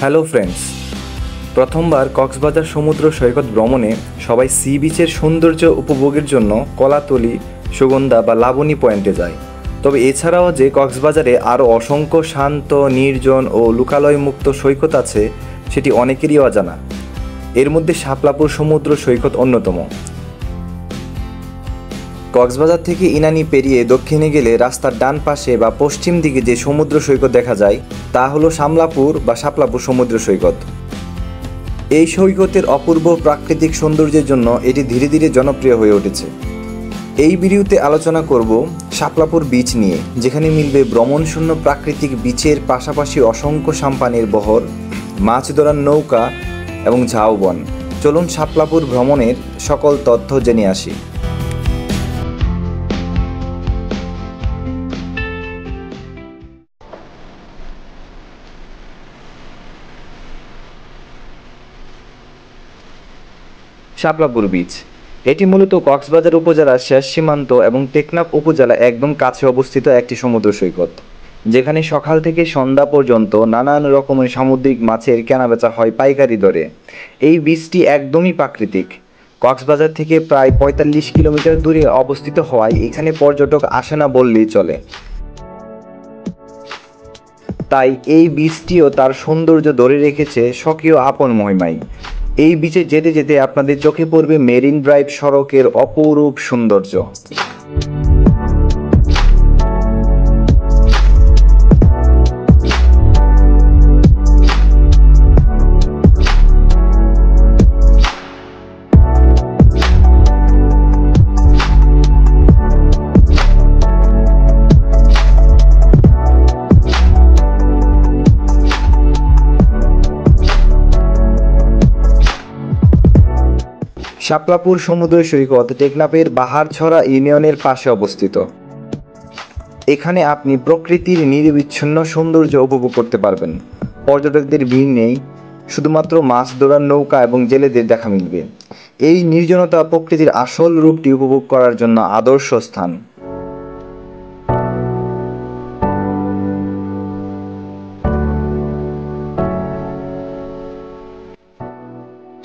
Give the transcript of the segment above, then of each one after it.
Hello friends, প্রথমবার কক্সবাজার সমুদ্র সৈকত ভ্রমণে সবাই সি বিচের সৌন্দর্য উপভোগের জন্য কলাতলি, সুগন্ধা বা লাবণী পয়েন্টে যায়। তবে এছাড়াও যে কক্সবাজারে আরও অসংখ্য শান্ত, নির্জন ও লোকালয়মুক্ত সৈকত আছে সেটি অনেকেরই অজানা। এর মধ্যে শাপলাপুর সমুদ্র সৈকত অন্যতম। কক্সবাজার থেকে ইনানি পেরিয়ে দক্ষিণে গেলে রাস্তার ডান পাশে বা পশ্চিম দিকে যে সমুদ্র সৈকত দেখা যায় তা হলো শামলাপুর বা শাপলাপুর সমুদ্র সৈকত। এই সৈকতের অপূর্ব প্রাকৃতিক সৌন্দর্যের জন্য এটি ধীরে ধীরে জনপ্রিয় হয়ে উঠেছে। এই ভিডিওতে আলোচনা করব শাপলাপুর বিচ নিয়ে, যেখানে মিলবে ভ্রমণশূন্য প্রাকৃতিক বিচের পাশাপাশি অসংখ্য সাম্পানের বহর, মাছ ধরার নৌকা এবং ঝাউবন। চলুন শাপলাপুর ভ্রমণের সকল তথ্য জেনে আসি। শাপলাপুর বিচ এটি মূলত কক্সবাজার উপজেলার শেষ সীমান্ত এবং টেকনাফ উপজেলা একদম কাছে অবস্থিত একটি সমুদ্র সৈকত, যেখানে সকাল থেকে সন্ধ্যা পর্যন্ত নানান রকমের সামুদ্রিক মাছের কেনাবেচা হয় পাইকারি দরে। এই বিচটি একদমই প্রাকৃতিক। কক্সবাজার থেকে প্রায় ৪৫ কিলোমিটার দূরে অবস্থিত হওয়ায় এখানে পর্যটক আসে না বললেই চলে। তাই এই বিচটিও তার সৌন্দর্য ধরে রেখেছে স্বকীয় আপন মহিমায়। এই বিচে যেতে যেতে আপনাদের চোখে পড়বে মেরিন ড্রাইভ সড়কের অপরূপ সৌন্দর্য। শাপলাপুর সমুদ্র সৈকত টেকনাফের বাহারছড়া ইউনিয়নের পাশে অবস্থিত। এখানে আপনি প্রকৃতির নিরবিচ্ছিন্ন সৌন্দর্য উপভোগ করতে পারবেন। পর্যটকদের ভিড় নেই, শুধুমাত্র মাছ ধরার নৌকা এবং জেলেদের দেখা মিলবে। এই নির্জনতা প্রকৃতির আসল রূপটি উপভোগ করার জন্য আদর্শ স্থান।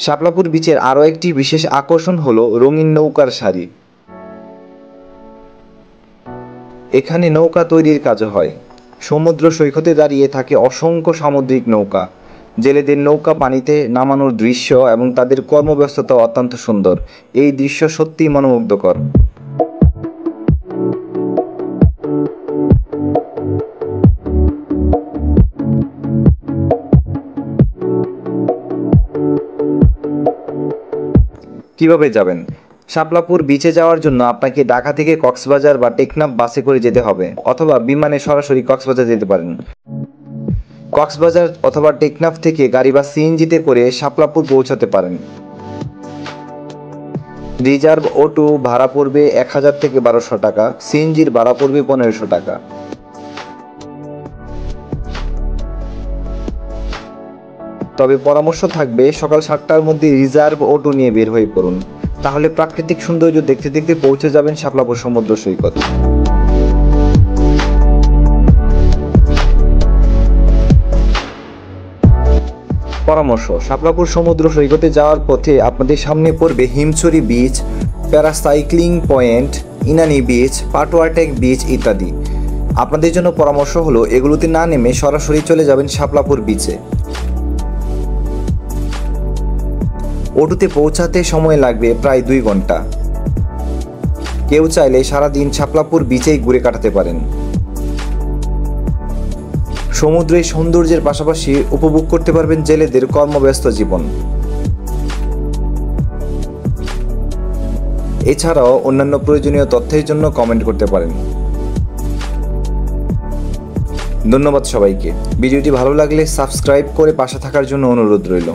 শাপলাপুর বিচের আরও একটি বিশেষ আকর্ষণ হলো রঙিন নৌকার সারি। এখানে নৌকা তৈরির কাজ হয়। সমুদ্র সৈকতে দাঁড়িয়ে থাকে অসংখ্য সামুদ্রিক নৌকা। জেলেদের নৌকা পানিতে নামানোর দৃশ্য এবং তাদের কর্মব্যস্ততা অত্যন্ত সুন্দর। এই দৃশ্য সত্যিই মনোমুগ্ধকর। কিভাবে যাবেন? শাপলাপুর বিচে যাওয়ার জন্য আপনাকে ঢাকা থেকে কক্সবাজার বা টেকনাফ বাসে করে যেতে হবে, অথবা বিমানে সরাসরি কক্সবাজার যেতে পারেন। কক্সবাজার অথবা টেকনাফ থেকে গাড়ি বা সিএনজিতে করে শাপলাপুর পৌঁছাতে পারেন। রিজার্ভ অটো ভাড়া পড়বে ১,০০০ থেকে ১,২০০ টাকা, সিএনজির ভাড়া পড়বে ১৫০০ টাকা। তবে পরামর্শ থাকবে সকাল ৭টার মধ্যে রিজার্ভ অটো নিয়ে বের হয়ে পড়ুন, তাহলে প্রাকৃতিক সৌন্দর্য দেখতে দেখতে পৌঁছে যাবেন শাপলাপুর সমুদ্র সৈকত। পরামর্শ: শাপলাপুর সমুদ্র সৈকতে যাওয়ার পথে আপনাদের সামনে পড়বে Himchari beach, parasailing point, Inani beach, Patuartek beach ইত্যাদি। আপনাদের জন্য পরামর্শ হলো এগুলোতে না নেমে সরাসরি চলে যাবেন শাপলাপুর বিচে। অটোতে পৌঁছাতে সময় লাগবে প্রায় ২ ঘন্টা। কেউ চাইলে সারাদিন শাপলাপুর বিচেই ঘুরে কাটাতে পারেন। সমুদ্রের সৌন্দর্যের পাশাপাশি উপভোগ করতে পারবেন জেলেদের কর্মব্যস্ত জীবন। এছাড়াও অন্যান্য প্রয়োজনীয় তথ্যের জন্য কমেন্ট করতে পারেন। ধন্যবাদ সবাইকে। ভিডিওটি ভালো লাগলে সাবস্ক্রাইব করে পাশে থাকার জন্য অনুরোধ রইল।